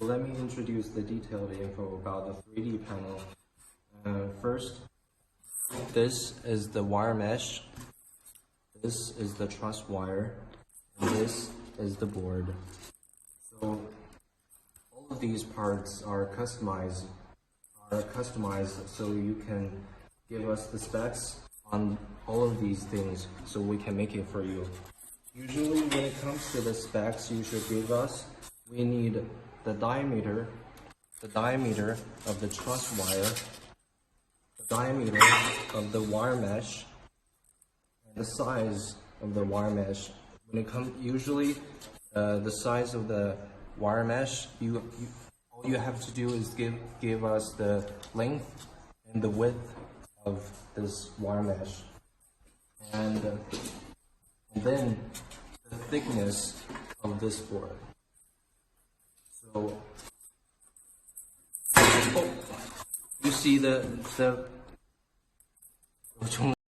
So let me introduce the detailed info about the 3D panel. First, this is the wire mesh, this is the truss wire, and this is the board. So all of these parts are customized so you can give us the specs on all of these things so we can make it for you. Usually when it comes to the specs you should give us, we need the diameter of the truss wire, the diameter of the wire mesh, and the size of the wire mesh. When it comes, usually the size of the wire mesh, all you have to do is give us the length and the width of this wire mesh, and then the thickness of this board. So you see the